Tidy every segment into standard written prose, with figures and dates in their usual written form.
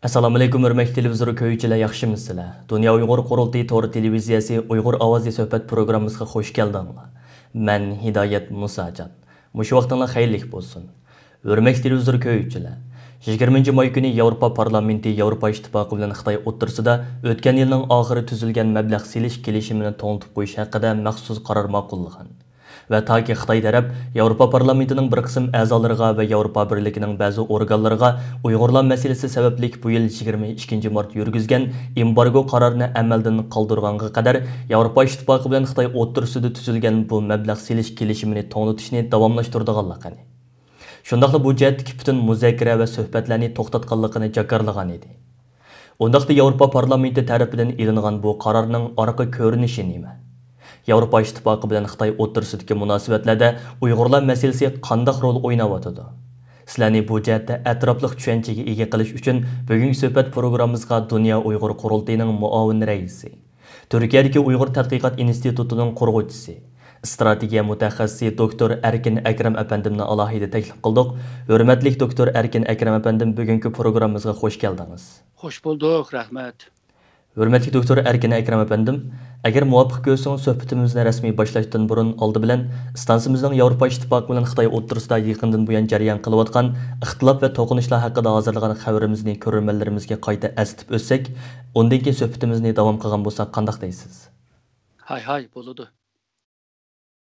Assalomu alaykum, hurmatli televizor ko'ruvchilar, yaxshimisizlar? Dunyo Uyg'ur qurultiyi to'g'ri televiziyasi Uyg'ur ovozi suhbat programmasiga xush keldinglar. Men Hidoyat Musajon. Mushu vaqtinglar xayrlik bo'lsin. Hurmatli televizor ko'ruvchilar, 20 may kuni Yevropa parlamenti Yevropa ittifoqi bilan Xitoy o'rtasida o'tgan yilning oxiri tuzilgan mablag' selish kelishimini to'g'ritib qo'yish haqida maxsus qaror ma'qullagan. Ve ta ki Xitoy taraf Yevropa parlamentinin bir qism a'zolariga ve Yevropa birligining ba'zi organlariga Uyg'urlar masalasi sababli bu yil 22 mart yurgizgan embargo qarorini amaldan qoldirganga qadar Yevropa ittifoqi bilan Xitoy o'rtasida tuzilgan bu mablag' selish kelishimini to'g'ritishni davomlashtirganligini. Shundaqla bu jihatdagi butun muzokara va suhbatlarni to'xtatganligini jakarlagan edi. Undaqda Yevropa parlamenti tarafidan ilingan bu qarorning orqa ko'rinishi nima? Yevropa ittifoqi bilan Xitoy o'rtasidagi munosabatlarda Uyg'urlar masalasi qanday rol o'ynayotdi? Sizlarni bu jihatda atrofli tushunchaga ega qilish uchun bugungi suhbat programmamizga Dunyo Uyg'ur qurultiyining muavin raisi, Turkiyadagi Uyg'ur tadqiqot institutining qurg'uvchisi, strategiya mutaxassisi doktor Erkin Akram apandimni alohida taklif qildik. Hurmatli doktor Erkin Akram apandim, bugungi programmamizga xush keldingiz. Xush bulduk, rahmat. Hurmatli doktor Erkin Akram apandim, agar muvofiq ko'rsangiz suhbatimizni rasmiy boshlashdan burun oldi bilan stansimizning Yevropa ittifoqi bilan Xitoy o'rtasida yaqindan buyon jarayon qilayotgan ixtilof va to'qinishlar haqida hozirlagan xabarimizni ko'rganlarımizga qayta eslatib o'tsak, undan keyin suhbatimizni davom qilgan bo'lsak qanday deysiz? Hay bo'ladi.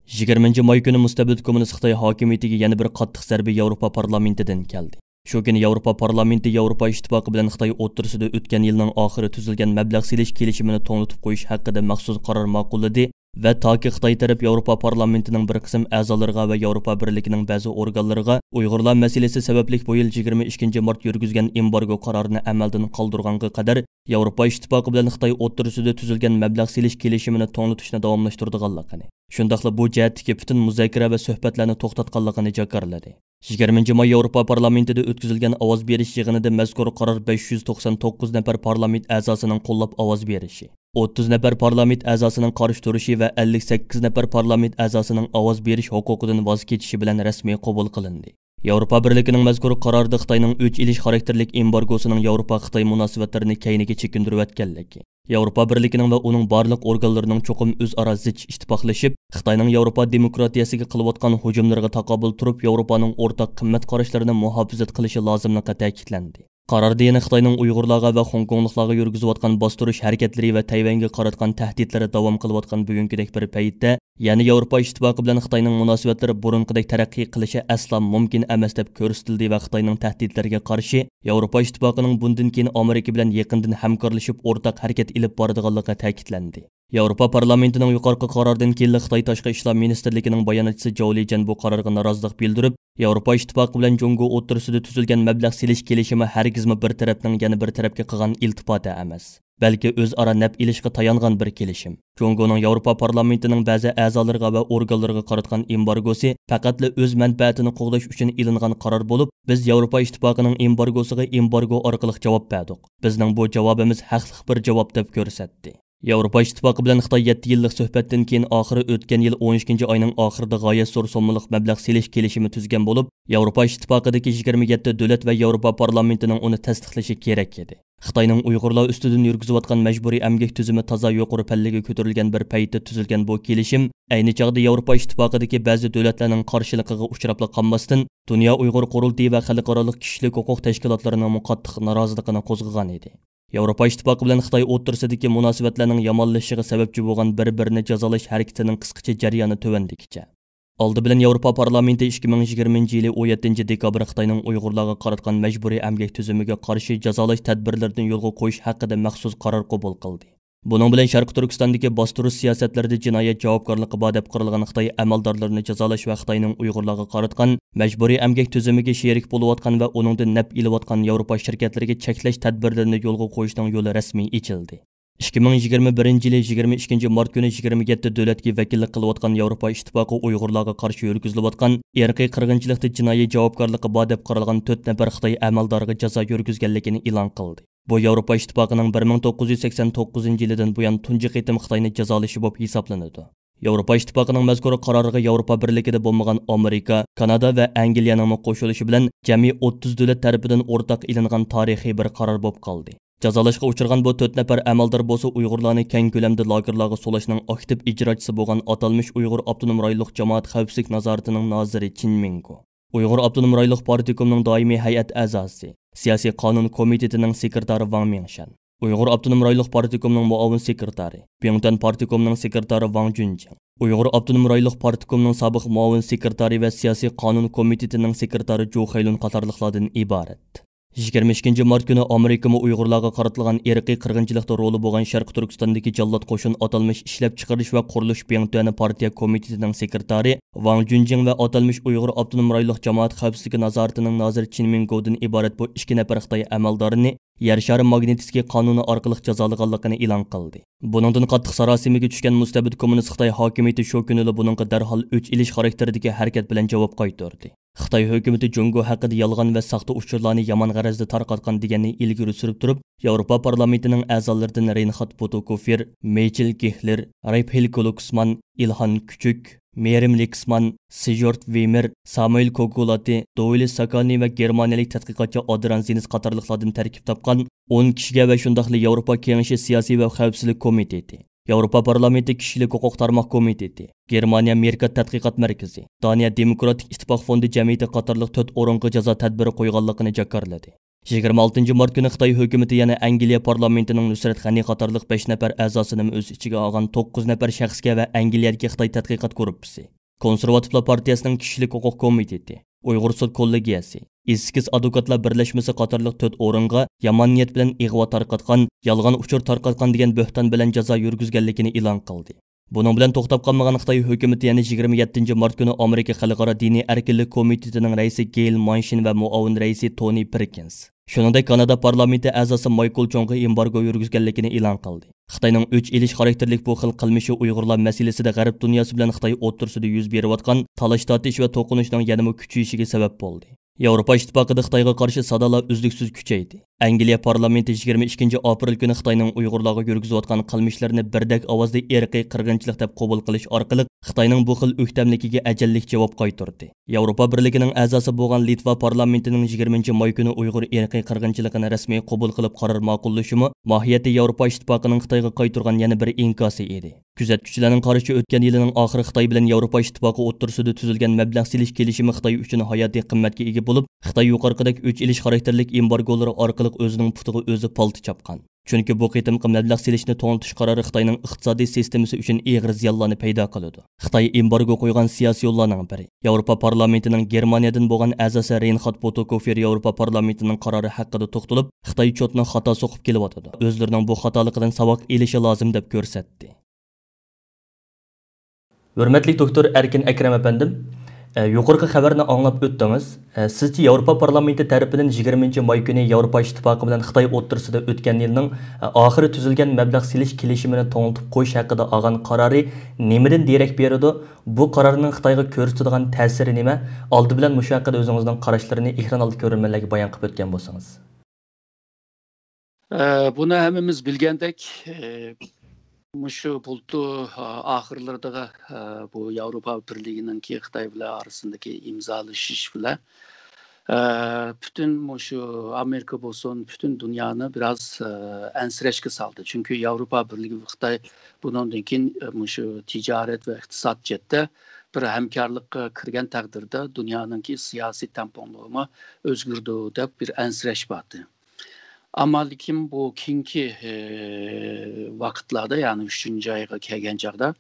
20 may kuni mustabid kommunist Xitoy hokimiyatiga yana bir qattiq zarba Yevropa parlamentidan keldi. Shu kuni Yevropa parlamenti Yevropa ittifoqi bilan Xitoy o'rtasida o'tgan yilning oxiri tuzilgan mablag' selish kelishimini to'g'ritib qo'yish haqida maxsus qaror ma'qulladi va toki Xitoy taraf Yevropa parlamentining bir qism a'zolariga va Yevropa birligining ba'zi organlariga Uyg'urlar masalasi sababli bu yil 22 mart yurgizgan embargo qarorini amaldan qoldirganga qadar Yevropa ittifoqi bilan Xitoy o'rtasida tuzilgan mablag' selish kelishimini to'g'ritishni davomlashtirganligini, shundaqla bu jihatdagi butun muzokara va suhbatlarni to'xtatganligini jakarladi. 20 may Yevropa parlamentida o'tkazilgan ovoz berish yig'inida mazkur qaror 599 nafar parlament a'zosining qo'llab ovoz berishi, 30 nafar parlament a'zosining qarshi turishi va 58 nafar parlament a'zosining ovoz berish huquqidan voz kechishi bilan rasmiy qabul qilindi. Yevropa birligining mazkur qarorida Xitoyning o'ch ilish xarakterlik embargosining Yevropa-Xitoy munosabatlarini keyniga chekindirib o'tganligi, Yevropa birligining va uning barliq organlarining cho'qim o'zaro zich ittifoqlashib, Xitoyning Yevropa demokratiyasiga qilayotgan hujumlarga taqobil turib, Yevropaning o'rtaq qimmat qarashlarini muhofazat qilishi lozimligi ta'kidlandi. Qarorda yana Xitoyning Uyg'urlarga va Hongkongliklarga yurgizayotgan bostirish harakatlari va Tayvanga qaratgan tahditlari davom qilayotgan bugungidek bir paytda, ya'ni Yevropa ittifoqi bilan Xitoyning munosabatlari burunqidek taraqqiy qilishi aslo mumkin emas deb ko'rsatildi va Xitoyning tahditlariga qarshi Yevropa ittifoqining bundan keyin Amerika bilan yaqindan hamkorlashib o'rtaq harakat ilib boradiganligi ta'kidlandi. Yevropa parlamentining yuqorqi qaroridan keyin Xitoy tashqi ishlar ministrligining bayonotchisi Zhou Lijian bu qarorga norozilik bildirib, Yevropa ittifoqi bilan Jongo o'rtasida tuzilgan mablag' selish kelishimi hargizmi bir tarafning yana bir tarafga qilgan iltifoti emas, balki o'zaro naf ilishga tayangan bir kelishim. Jongoning Yevropa parlamentining ba'zi a'zolariga va organlariga qaratgan embargosi faqatla o'z manfaatini qo'g'dash uchun ilingan qaror bo'lib, biz Yevropa ittifoqining embargosiga embargo orqali javob berdik. Bizning bu javobimiz haqli bir javob deb ko'rsatdi. Yevropa ittifoqi bilan Xitoy 7 yillik suhbatdan keyin oxiri o'tgan yil 12 oyning oxirida g'oyat zo'r so'mlik mablag' selish kelishimi tuzgan bo'lib, Yevropa ittifaqidagi 27 davlat va Yevropa parlamentining uni tasdiqlashi kerak edi. Xitoyning Uyg'urlar ustidan yurgizayotgan majburiy emgak tuzumi toza yuqori pallaga ko'tarilgan bir paytda tuzilgan bu kelishim, ayni chog'da Yevropa ittifaqidagi ba'zi davlatlarning qarshiligiga uchrab qolmasdan, Dunyo Uyg'ur qurultiyi va xalqaro kishilik huquq tashkilotlarining qattiq noroziligini qo'zg'agan edi. Yevropa ittifoqi bilan Xitoy o'rtasidagi munosabatlarning yomonlashishiga sababchi bo'lgan bir-birini jazolash harakatining qisqacha jarayoni tuvandikicha. Oldi bilan Yevropa parlamenti 2020 yili 17 dekabr Xitoyning Uyg'urlarga qaratgan majburiy emgak tuzumiga qarshi jazolash tadbirlaridan yo'lga qo'yish haqida maxsus qaror qabul qildi. Buning bilan Sharq Turkistondagi bostirish siyosatlarida jinoyat javobgarligi bor deb qurilgan Xitoy amaldorlarini jazolash va Xitoyning Uyg'urlarga qaratgan majburiy emgak tuzumiga sherik bo'layotgan va uningdan naf ilayotgan Yevropa shirkatlariga cheklash tadbirlarini yo'lga qo'yishning yo'li rasmiy ochildi. 2021 yili 22 mart kuni 27 davlatga vakillik qilayotgan Yevropa ittifoqi Uyg'urlarga qarshi yurgizilayotgan irqiy qirg'inchilikda jinoyat javobgarligi bor deb qurilgan 4 nafar Xitoy amaldoriga jazo yurgizganligini e'lon qildi. Bu Yevropa ittifoqining 1989 yilidan buyon tunji qitim Xitoyni jazolashi bo'lib hisoblanadi. Yevropa İttifaqının mazkur qaroriga Yevropa birligida bo'lmagan Amerika, Kanada va Angliyaning qo'shilishi bilan jami 30 davlat tarafidan o'rtaq ilingan tarixiy bir qaror bo'lib qoldi. Jazolashga uchirgan bu 4 nafar amaldor bo'lsa Uyg'urlarni keng ko'lamda lagerlarga solashning aktiv ijrochisi bo'lgan atalmish Uyg'ur Avtonom rayonlik jamoat xavfsizlik nazoratining noziri Chin Mingo, Uyg'ur Avtonom rayonlik partiyasining doimiy hay'at a'zosi, siyosiy qonun komitetining sekretari Wang Mingshan, Uyg'ur Avtonom rayonlik partiyasining muavin sekretari, Pyongyang partiyasining sekretari Wang Junjing, Uyg'ur Avtonom rayonlik partiyasining sobiq muavin sekretari va siyosiy qonun komitetining sekretari Jo Xaylun qatorliqlardan iborat. 22 mart kuni Amerika Uyg'urlarga qaratilgan irqiy qirg'inchilikda roli bo'lgan Sharq Turkistondagi jallod qo'shin atalmish ishlab chiqarish va qurilish Pyongyang partiya komitetining sekretari Wang Junjing va atalmish Uyg'ur Avtonom rayonlik jamoat xavfsizligi nazoratining noziri Chin Mingo'dan iborat bu 2 nafar Xitoy amaldorini yer shari magnitskiy qonuni orqali jazolaganligini e'lon qildi. Buningdan qattiq sarosimiga tushgan mustabid kommunist Xitoy hokimiyati shu kunida buningga darhol o'ch ilish xarakteridagi harakat bilan javob qaytardi. Xitoy hukumati Jungo haqida yolg'on va saxta uchurlarni yomon g'arazda tarqatgan deganni ilgari surib turib, Yevropa parlamentining a'zolaridan Reinhard Butokofer, Michel Gehler, Raphael Glucksmann, Ilhan Küçük, Merim Lexman, Sijort Weimer, Samuel Kogolati, Doyle Sakalny va germaniyalik tadqiqotchi Adrian Zinis qatorliqlardan tarkib topgan 10 kishiga va shundaqli Yevropa Kengashi siyosiy va xavfsizlik komiteti, Yevropa parlamenti kishilik huquq tarmoq komiteti, Germaniya Merkat tadqiqot markazi, Daniya Demokratik ittifoq fondi jamiyati qatorliq 4 o'ringa jazo tadbiri qo'yganligini jakarladi. 26 mart kuni Xitoy hukumati yana Angliya parlamentining Nusrat G'ani qatorliq 5 nafar a'zosini o'z ichiga olgan 9 nafar shaxsga va Angliyadagi Xitoy tadqiqot guruhi, Konservativlar partiyasining kishilik huquq komiteti, Uyg'ur sud kollegiyasi, Eskiz advokatlar birlashmasi qatorliq 4 o'ringa yomon niyat bilan ig'vo tarqatgan, yolg'on uchur tarqatgan degan bo'hton bilan jazo yurgizganligini e'lon qildi. Buning bilan to'xtab qolmagan Xitoy hukumati yana 27 mart kuni Amerika Xalqaro diniy erkinlik komitetining raisi Gail Manchin va muavin raisi Tony Perkins, shuningdek Kanada parlamenti a'zosi Michael Chongga embargo yurgizganligini e'lon qildi. Xitoyning 3 ilish xarakterlik bu xil qilmishi Uyg'urlar masalasida G'arb dunyosi bilan Xitoy o'rtasida yuz berayotgan talash-tortish va to'qinishning yanada kuchayishiga sabab bo'ldi. Yevropa İttifaqida Xitoyga qarshi sadolar uzluksiz kuchaydi. Angliya parlamenti 22 aprel kuni Xitoyning Uyg'urlarga yurgizayotgan qilmishlarini birdak ovozda irqiy qirg'inchilik deb qabul qilish orqali Xitoyning bu xil o'ktamligiga ajallik javob qaytardi. Yevropa birligining a'zosi bo'lgan Litva parlamentining 20 may kuni Uyg'ur irqiy qirg'inchiligini rasmiy qabul qilib qaror ma'qullashimi mohiyati Yevropa İttifoqining Xitoyga qaytargan yana bir inkosi edi. Kuzatuvchilarning qarashicha o'tgan yilning oxiri Xitoy bilan Yevropa İttifoqi o'rtasida tuzilgan mablag' silish kelishimi Xitoy uchun hayotiy qimmatga ega bo'lib, Xitoy yuqorqidek 3 ilish xarakterlik embargolari orqali o'zining putiga o'zi palti chapgan. Chunki bu qitimqi mablag' silishni to'g'ritish qarori Xitoyning iqtisodiy sistemasi uchun og'ir ziyonlarni paydo qiladi. Xitoy embargo qo'ygan siyosiy yo'llarning biri. Yevropa parlamentining Germaniyadan bo'lgan a'zosi Reinhard Butokofer Yevropa parlamentining qarori haqida to'xtalib, Xitoy chotni xato so'qib kelyotdi. O'zlarining bu xatoliqidan saboq elishi lozim deb ko'rsatdi. Hurmatli doktor Erkin Akram apandim, yuqorqi xabarni anglab o'tdingiz. Sizcha Yevropa parlamenti tarafidan 20 may kuni Yevropa İttifoqi bilan Xitoy o'rtasida o'tgan yilning oxiri tuzilgan mablag' silish kelishimini to'g'ritib qo'yish haqida olgan qarori nimadan derak beradi? Bu qarorning Xitoyga ko'rsatadigan ta'siri nima? Oldi bilan mushu haqida o'zingizning qarashlarini ekran oldi ko'rganlarga bayon qilib o'tgan bo'lsangiz. Buni hammamiz bilgandek, Muşu buldu ahırlarda bu Avrupa Birliği'nin ki Xitay bilan arasındaki imzalaşış bilan bütün muşu Amerika olsun bütün dünyanı biraz ensreşke saldı. Çünkü Avrupa Birliği ve Xitay bundan keyin muşu ticaret ve iktisat cihette bir hemkarlık kirgen takdirde dünyanın ki siyasi temponluğuma özgürdü deb bir ensreş batı. Ama lekin bu keyingi vaqtlarda, ya'ni 3-chi ayga kelgan chaqda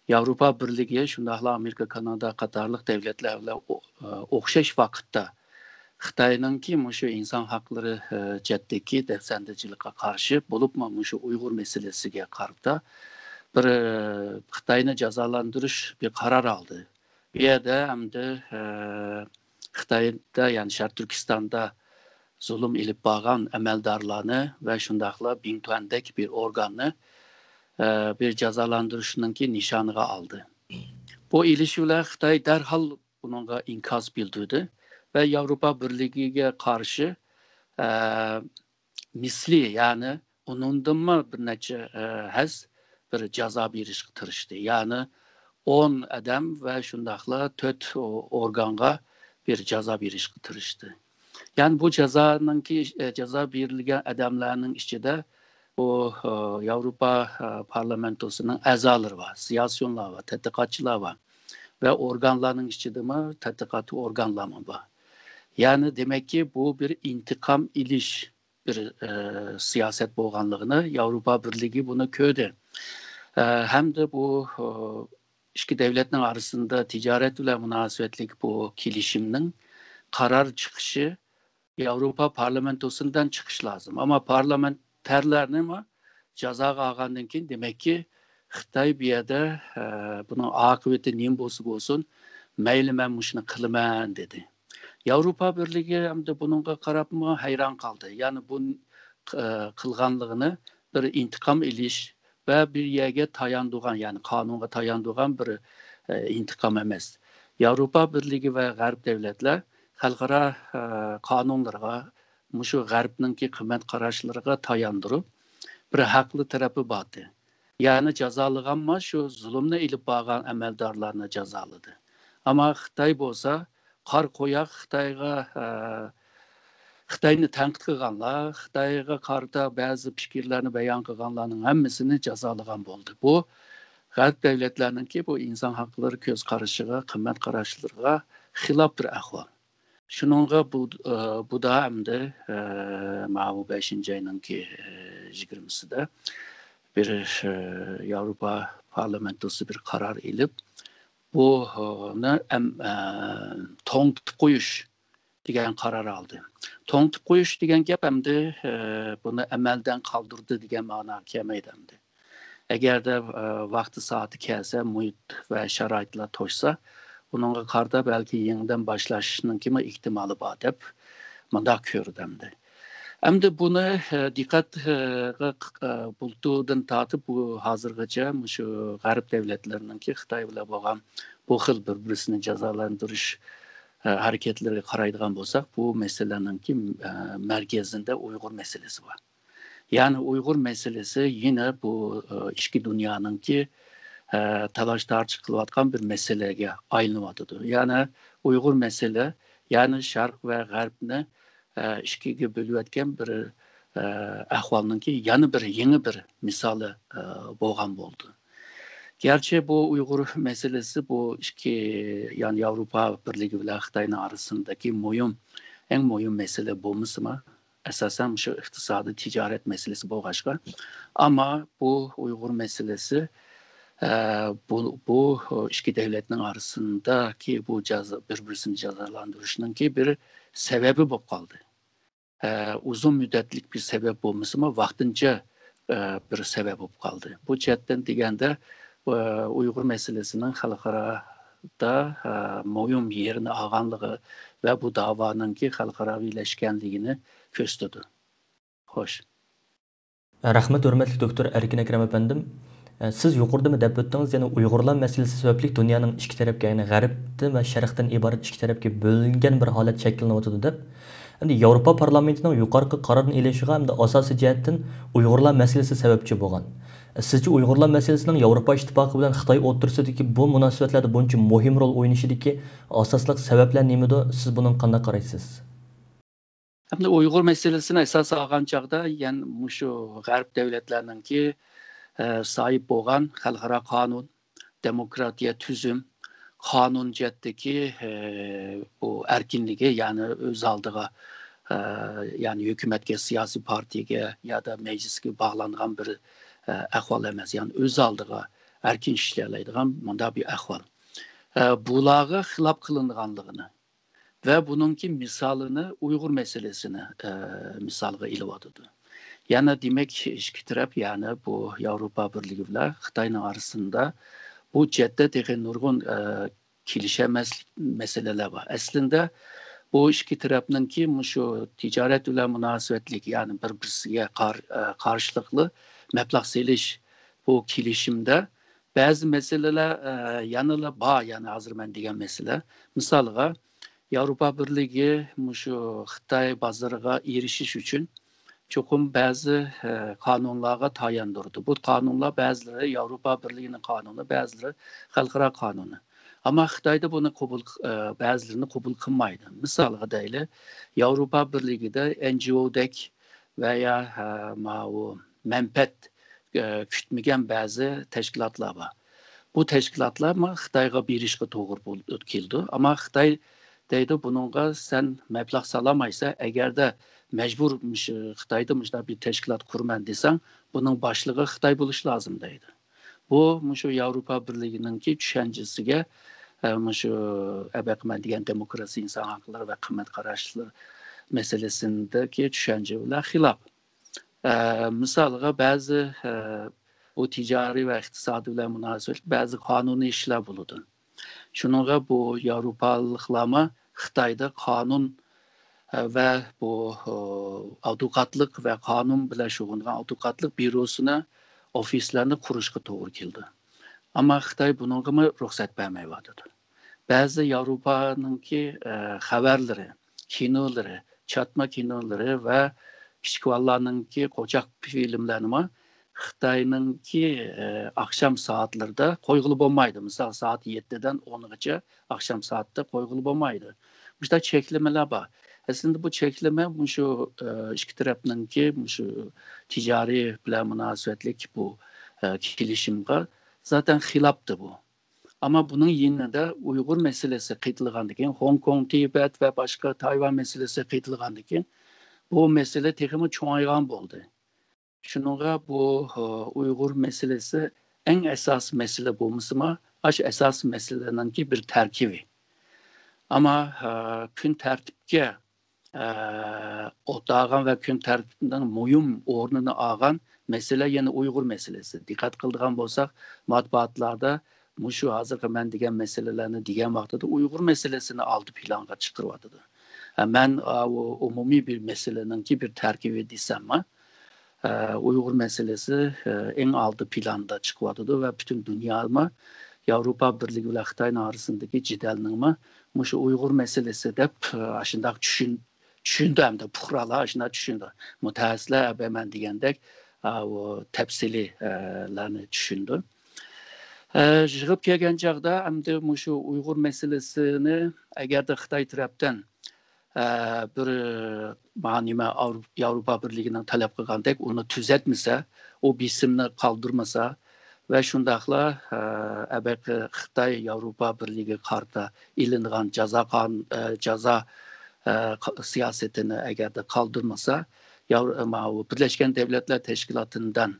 Yevropa Birligi shundaqla Amerika, Kanada qatorliq davlatlar bilan o'xshash vaqtda Xitoyningki mushu inson haqlari jihatdagi dafsandachilikqa qarshi bo'libmi mushu Uyg'ur masalasiga qarata bir Xitoyni jazolantirish bir qaror oldi. Bu yerda hamda Xitoyda, ya'ni Sharq Turkistonda zulüm ilip bağan əməldarlarını və şundaqla Bingtuandək bir organı bir cəzalandırışınınki nişanıға aldı. Bu ilişkiler Xitay dərhal bununla inkaz bildirdi və Avropa Birliği'ye karşı misli, yani onundan mı bir neçə həz bir jaza berishga tirishdi. Ya'ni 10 adam ve şundaqla 4 organga bir jaza berishga tirishdi. Yani bu jaza berilgan adamlarning ichida bu Avrupa parlamentosunun a'zolari var, siyosiyonlar var, tadqiqotchilar var ve organlarning ichidami tadqiqot organlari var. Yani demek ki bu bir intikam iliş bir siyaset bo'lganligini Avrupa Birliği bunu köydü. Hem de bu iki devletning arasında ticaret ile münasebetlik bu kilişimning karar çıkışı Avrupa parlamentosundan çıkış lazım. Ama parlamenterler mi jazaga algandan keyin demek ki Xitoy bu yerda bunun akıbeti nima bo'lsa bo'lsin, mayli men shuni qilaman dedi. Avrupa Birliği hem de bununla qarabmı hayran kaldı. Yani bunun qilganligini bir intikam ilish ve bir yerga tayandıgan, yani kanunga tayandıgan bir intikam emas. Avrupa Birliği ve G'arb devletler xalqaro qonunlarga, mushu G'arbninki qimmat qarashlariga tayandırıp bir haqli tarafi bordi. Yani jazolaganma shu zulmni ilib borgan amaldorlarni jazoladı. Ama Xitoy bo'lsa qar qo'yaq Xitoyni tanqid qilganlar, Xitoyga qarata ba'zi fikrlarni bayon qilganlarning hammasini jazolagan bo'ldi. Bu G'arb davlatlarininki bu inson haqlari ko'z qarashiga, qimmat qarashlariga xilof bir ahvol. Shuningga bu da hamda ma'bu 5-oyninki 20-sida bir Avrupa parlamentosu bir qaror ilib bunu to'ngtib qo'yish degan qaror oldi. To'ngtib qo'yish degan gap hamda buni amaldan qoldirdi degan ma'no kelmaydi hamda. Agarda vaqti soati kelsa, muhit va sharoitlar to'shsa, bunga qarta balki yangidan boshlashning kimi ehtimoli bor deb bundoq ko'rdi hamda. Hamda buni diqqatga bultudan tortib bu hozirgacha shu G'arb davlatlarininki Xitoy bilan bo'lgan bu xil bir-birini jazolantirish harakatlariga qaraydigan bo'lsak, bu masalaninki markazida Uyg'ur masalasi bor. Yani Uyg'ur masalasi yine bu ichki dunyoninki talash tartib qilayotgan bir masalaga aylanyapti. Yani Uyg'ur mesele, yani Sharq ve G'arbni ikkiga bo'layotgan bir ahvolninki yana bir yangi bir misoli bo'lgan bo'ldi. Gerçi bu Uyg'ur meselesi bu iki, yani Avrupa Birliği bilan Xitoyning arasındaki eng muhim mesele bo'lmasmi? Esasen şu iqtisadi ticaret meselesi bo'lg'ashqa. Ama bu Uyg'ur meselesi bu iki devletning arasındaki bu bir-birini jazolantirishninki bir sebebi bo'lib qoldi. Uzun müddetlik bir sebep bo'lmasmi, vaqtincha bir sebep bo'lib qoldi. Bu jihatdan deganda Uyg'ur meselesinin xalqaroda muhim yerini olganligi ve bu davoninki xalqaroviylashganligini ko'rsatdi. Xo'sh. Rahmat, hurmatli doktor Erkin Akram efendim. Siz yuqoridami deb o'tdingiz, ya'ni Uyg'urlar masalasi sababli dunyoning ikki tarafga, ya'ni G'arbdan va Sharqdan iborat ikki tarafga bo'lingan bir holat shakllanyotdi deb. Endi Yevropa parlamentining yuqorqi qarorini elishiga hamda asosiy jihatdan Uyg'urlar masalasi sababchi bo'lgan. Sizce Uyg'urlar masalasining Yevropa ittifoqi bilan Xitoy o'rtasidagi bu munosabatlarda buncha muhim rol o'ynashidagi asosli sabablar nimadir? Siz bunga qanday qaraysiz? Hamda Uyg'ur meselesini esas olgan chog'da, yani shu G'arb davlatlarininki sahip bo'lgan xalqaro qonun, demokratiya, tuzum, qonun jihatdagi bu erkinligi, yani o'z oldiga yani hukumatga, siyosiy partiyaga ya da meclisga bog'langan bir ahvol emas, yani o'z oldiga erkin ishlaydigan bunday bir ahvol. Bularga xilof qilinganligini ve bununki misalını Uygur meselesini misalga ilyapti. Yani demek iki taraf, yani bu Avrupa Birliği bilan Xitoyning arasında bu jihatda degan nurg'un kelishilmas meseleler var. Aslında bu iki tarafninki shu ticaret bilan munosabatlik, yani bir-biriga qarshiliqli mablag' selish bu kelishimda bazı meseleler yanıla bor, yani hozir men degan mesele. Misalga Avrupa Birliği şu Xitoy bozoriga erishish uchun çoxum bəzi qanunlara tayandırdı. Bu qanunlar bəziləri Avropa Birliği'nin kanunu, bəziləri xalqara kanunu. Ama Xitayda bunu bəzilərini qəbul qılmaydı. Misalға deyil, Avropa Birliği'de NGO-dək veya mənfət kütməyən bəzi təşkilatlar var. Bu təşkilatlar Xitayğa bir işə doğru kildi. Ama Xitay deydi bununla sen məbləğ salamaysa, əgər də mecburmuş Xitay'da bir teşkilat kurman desen, bunun başlığı Xitay buluş lazım deydi. Bu Avropa Birliği'nin ki düşüncesiyle diyen demokrasi, insan hakları ve kıymet karşılığı meselesindeki düşünceyle hilaf. Misalға bazı bu ticari ve iktisadi ile münasebet bazı kanuni işler bulundu. Şununla bu Avrupalıklama Xitay'da kanun ve bu avukatlık ve kanun bile şuğunluğun avukatlık bürosuna ofislerini kuruşqa doğru kildi. Ama Xitay bununla ruhsat vermeyi vardı. Bazı Avrupa'nın ki haberleri, kinoları, çatma kinoları ve küçükvallarının ki kocak filmlerini Xitay'nın ki akşam saatlerde koygulu olmaydı. Mesela saat 7'den 10'a akşam saatte koygulu olmaydı. İşte çeklemeler var. Aslında bu çekleme şu iki tarafının ki şu ticari bilen münasebetlik bu kilişimde zaten hilaptı bu. Ama bunun yine de Uygur meselesi kıytılığındaki, Hong Kong, Tibet ve başka Tayvan meselesi kıytılığındaki bu mesele tekimi çoğaygan oldu. Şununla bu Uygur meselesi en esas mesele bu mısıma, esas meselenin ki bir terkibi. Ama kün tertipke otağan ve kün tertibinden muyum ornunu ağan mesele yine Uygur meselesi. Dikkat kıldığan bolsak matbaatlarda şu hazır ben diyen meselelerini diyen vaxtda Uygur meselesini aldı planga çıkırvadı. Ben o umumi bir meselenin ki bir terkibi desem Uygur meselesi en altı planda çıkırvadı ve bütün dünyama Avrupa Birliği ile Xitay'ın arasındaki cidelinin şu Uygur meselesi de aşında düşündü hem de puhralar aşında düşündü. Mütehassisler ben diyendek o tepsililerini düşündü. Jığıp kelgen çağda hem de şu Uygur meselesini eğer de Xitay taraftan bir manime Avrupa Birliği'nin talep kılgandek onu tüzetmese, o bisimini kaldırmasa ve şundakla Xitay Avrupa Birliği karta ilindiğen ceza siyasetini eğer de kaldırmasa, Birleşken Devletler Teşkilatı'ndan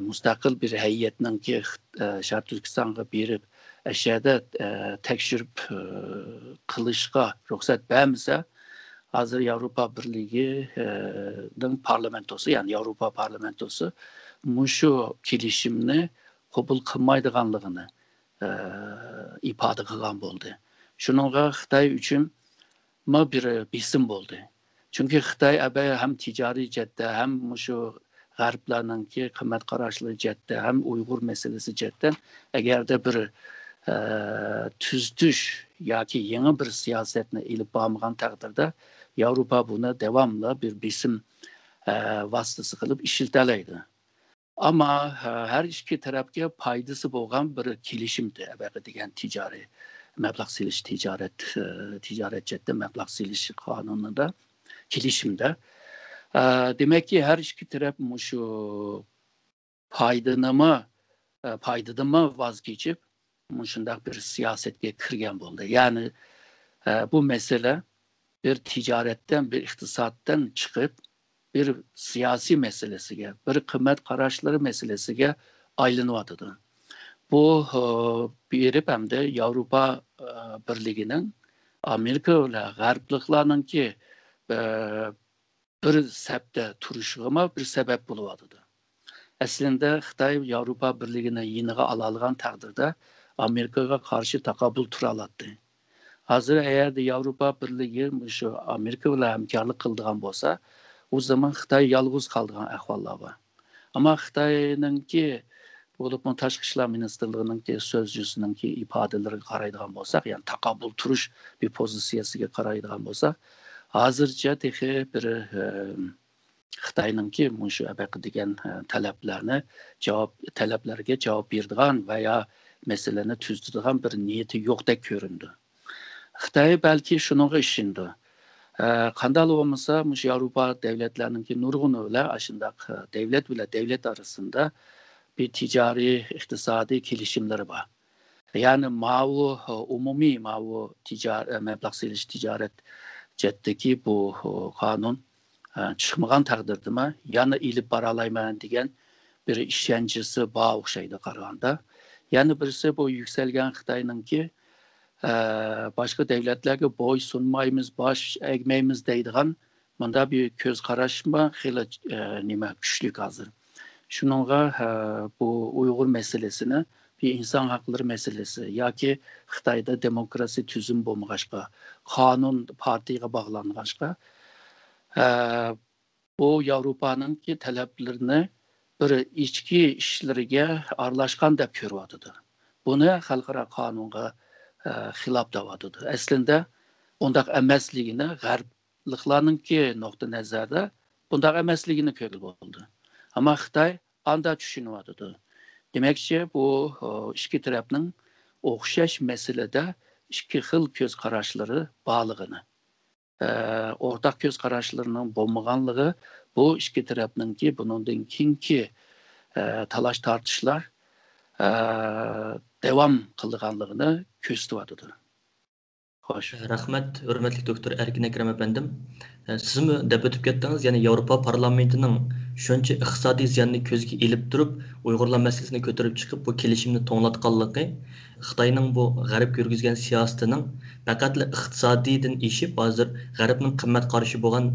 müstakil bir heyetinin ki Şarkı Türkistan'a birip eşyada tekşirip kılışqa ruhsat vermese hazır Avrupa Birliği'nin parlamentosu yani Avrupa parlamentosu şu kilişimini kabul kılmaydıganlığını ifade kılgan oldu. Şununla Xitay üçün bir bisim oldu. Çünkü Xitay hem ticari cette hem şu G'arblarning ki qimmat qarashli chetda ham Uyg'ur meselesi chetdan agarda bir tuzdish yoki yangi bir siyosatni ilib bormagan taqdirda Yevropa buni devamlı bir bisim vasitasi qilib ishiltalaydi. Ama her iki tarafga foydasi bo'lgan bir kelishimdi degan ticari mablag' silish ticaret chetda mablag' silish qonunida kelishimda demek ki her iki taraf şu paydadan mı vazgeçip şundak bir siyasetke kirgen oldu. Yani bu mesele bir ticaretten, bir iktisattan çıkıp bir siyasi meselesine, bir kıymet kararları meselesine aylanıvadıdı. Bu bir hem de Avrupa Birliği'nin Amerika ile G'arbliklarning ki bir septe turuşuğuma bir sebep buluvadıdı. Aslında Xitay Avrupa Birliği'ne yeniğe alalgan takdirde Amerika'ya karşı takabül turaladı. Hazır eğer de Avrupa Birliği şu Amerika ile hemkarlık kıldığan olsa o zaman Xitay yalğız kaldığan ahvallar var. Ama Xitay'ın ki olup Taşqi İşler Ministerliği'nin ki sözcüsünün ki ifadeleri qaraydigan olsak yani takabül turuş bir pozisiyasiga qaraydigan olsak hazırca tehi bir Xitoyninki mushu abaqa degan talablarga javob beradigan va ya masalani tuzadigan bir niyati yo'qdek ko'rindi. Xitoy balki shunga ishindi. Qanday bo'lmasa, mush Yevropa davlatlarininki nurg'uni bilan ashundaq davlat bilan davlat orasida bir ticari, iqtisodiy kelishimlari bor. Yani umumiy mablag' selish tijorat chetdagi bu qonun chiqmagan taqdirdami yana ilib bora olayman degan bir ishonchisi bor o'xshaydi qaraganda. Yani birisi bu yuksalgan Xitoyninki başka devletlerge boy sunmayımız, baş egmeyimiz deydiğen bunda bir göz qaraşma xeyli nima güçlük hazır. Şununla bu Uygur meselesini bir insan hakları meselesi ya ki Xitayda demokrasi tüzüm bolmağaçqa, kanun partiye bağlanğaçqa bu Avrupa'nın ki taleplerini bir içki işleriga aralashgan deb ko'ryapti. Buni xalqaro qonunga xilaf davatıdır. Aslında ondaq emasligini g'arbliklarninki nuqta nazarda bundaq emasligini ko'rib bo'ldi. Ama Xitoy anda tushunyapti. Demakchi bu ikki tarafning o'xshash masalada ikki xil ko'z qarashlari borligini, o'rtaq ko'z qarashlarining bo'lmaganligi bu ikki tarafninki buningdan keyingi talash tortishlar devam qilganligini ko'rsatyapti. Xo'sh. Rahmat, hurmatli doktor Erkin Akram efendim. Sizmi deb o'tib ketdingiz, ya'ni Yevropa parlamentining shuncha iqtisodiy ziyonni ko'zga ilib turib, Uyg'urlar masalasini ko'tarib chiqib, bu kelishimni to'nglatganligi Xitoyning bu g'arbga yurgizgan siyosatining faqat iqtisodiydan eshib, hozir g'arbning qimmat qarashi bo'lgan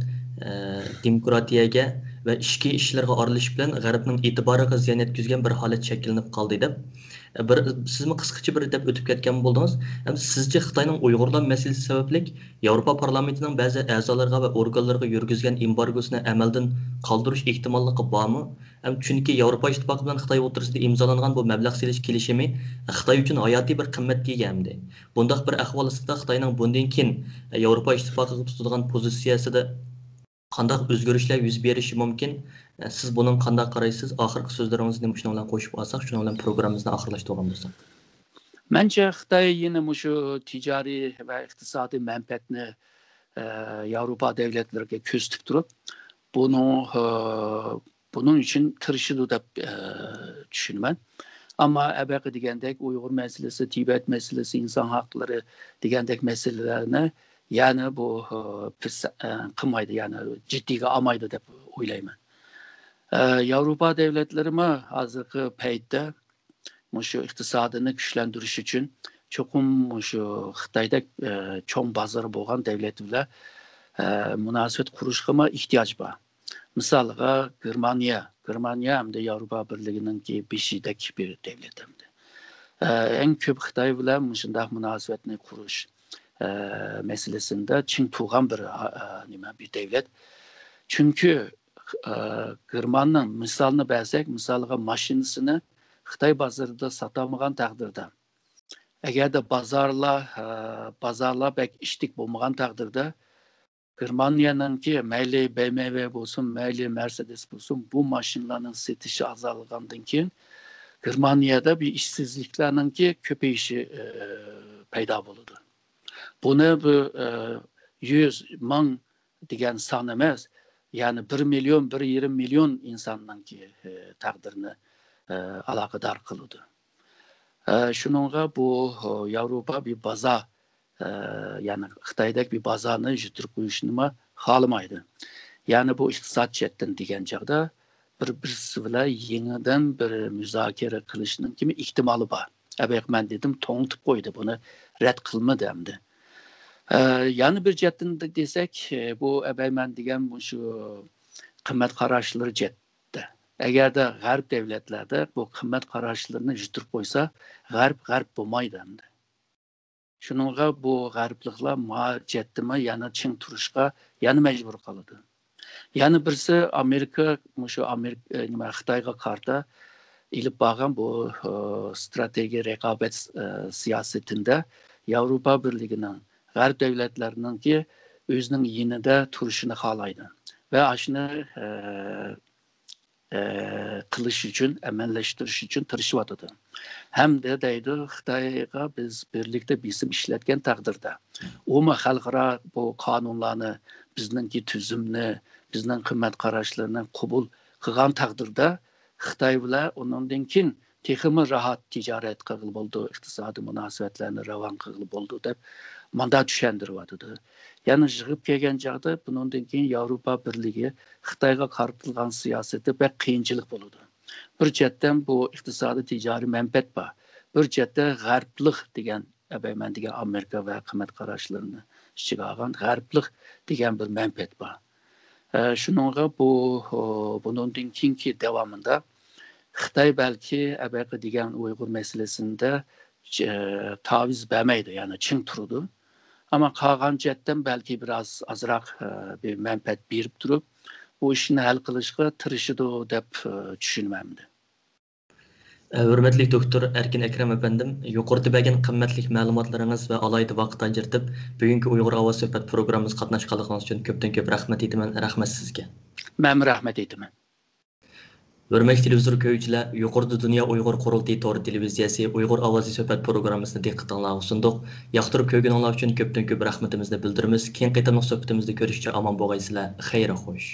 demokratiyaga va ichki ishlarga aralashib bilan g'arbning e'tiboriga ziyon yetkazgan bir holat shakllanib qoldi deb sizmi qisqacha bir deb o'tib ketgan bo'ldingiz. Sizce Xitoyning Uyg'urlar masalasi sababli Yevropa parlamentining ba'zi a'zolariga va organlariga yurgizgan embargosini amaldan qoldirish ehtimolligi bormi? Chunki Yevropa ittifoqi bilan Xitoy o'rtasida imzolangan bu mablag' selish kelishimi Xitoy uchun hayotiy bir qimmatga ega hamdi. Bundaq bir ahvol ostida Xitoyning bundan keyin Yevropa ittifoqiga tutadigan pozitsiyasida qanday o'zgarishlar yuz berishi mumkin? Siz bunun qanday qaraysiz? Oxirgi so'zlaringizni shuna bilan qo'shib olsak, shuna bilan programmamizni oxirlashtirgan bo'lsak. Bence Xitoy yine şu ticari ve iqtisadi menfaatni Avrupa devletlerine ko'z tikib turib, bunun için tirishidi deb düşünmen. Ama abaqa degandek Uyg'ur meselesi, Tibet meselesi, insan hakları degandek meselelerini yani bu qilmaydi, yani ciddiga olmaydi deb o'ylayman. Avrupa devletleri hozirgi paytda şu iqtisodini kuchlantirish uchun cho'qim şu Xitoyda cho'ng bozori bo'lgan davlat bilan munosabat qurishga ehtiyoj bor. Misoliga Germaniya hamda Yevropa Birligininki beshidagi bir davlat hamda. Eng ko'p Xitoy bilan shunday munosabatni qurish meselesinde Çin tuğan bir devlet. Çünkü Germanның misalını bərsək, misalға maşinisini Xitay bazarında satamagan taqdirdə, əgər də bazarlar bək iştik bolmagan taqdirdə, Germaniyanın ki, məyli BMW bolsun, məyli Mercedes bolsun, bu maşinlərin satışı azalğandan keyin Germaniyada bir işsizliklərinin ki, köpəyişi payda boludu. Bunu bu 100 min degan son emas, yani 1 milyon, 1,5 milyon insanın ki taqdirini alakadar kılıdı. Şununla bu Avrupa bir baza, yani Xitoydagi bir bazarni yuturib qo'yishni xohlamaydi. Yani bu iqtisod chetdan degan chog'da bir-birisi bilan yangidan bir muzokara qilishning kimi ehtimoli bor. Ben dedim to'ngtib qo'ydi, buni rad qilmadi hamda. Yani bir chetdan desek, bu ben degan şu qimmat qarashlari chetda. Eğer de g'arb devletlerde bu qimmat qarashlarini yuturib qo'ysa, g'arb bo'lmaydi hamda. Şununla bu g'arbliklar chetdimi yana ching turishga yana majbur qiladi. Yani birisi Amerika Xitoyga qarta ilib borgan bu strateji raqobat siyosetinde Avrupa Birligining g'arb davlatlarininki o'zining yinida turishini xohlaydi ve aşını qilish uchun, amallashtirish uchun tirishyapti. Hamda deydi Xitoyga biz birlikte bisim ishlatgan taqdirda, umuman xalqaro bu qonunlarni, bizningki tuzumni, bizning qimmat qarashlarni qabul qilgan taqdirda Xitoy bilan undan keyin texmi rahat tijorat qilib bo'ldi, iqtisodiy munosabatlarni ravon qilib bo'ldi deb mandat tushuntiryapti. Yani yig'ib kelgan chog'da bundan keyin Yevropa Birligi Xitoyga qaratilgan siyosati pek qiyinchilik bo'ladi. Bir chetdan bu iqtisodiy tijoriy manfaat bor. Bir chetda g'arblik degan abayman degan Amerika va qimmat qarashlarini ichiga olgan g'arblik degan bir manfaat bor. Shuningga bundan keyingi davomida Xitoy balki abaqa degan Uyg'ur masalasida taviz bermaydi, yani ching turdi. Ama qolgan chetdan balki biraz azroq bir manfaat berib turib, bu ishni hal qilishga tirishidi deb tushunmayman. Hürmetli doktor Erkin Ekrem efendim, yuqorida bergan qimmatli ma'lumotlaringiz va alayda vaqt ajratib, bugungi Uyg'ur ovoz suhbat programmamizga qatnashganligingiz uchun ko'p rahmat aytaman. Rahmat sizga. Men rahmat aytaman. Hürmetli televizor ko'ruvchilar, yuqorida Dunyo Uyg'ur qurultiyi to'g'ri televiziyasi Uyg'ur ovozi suhbat programmasini diqqatingizga sunduq. Yoqtirib ko'rganinglar uchun ko'p rahmatimizni bildiramiz. Keyin qaytamoq suhbatimizda ko'rishcha omon bo'lgaysizlar. Xayr xo'sh.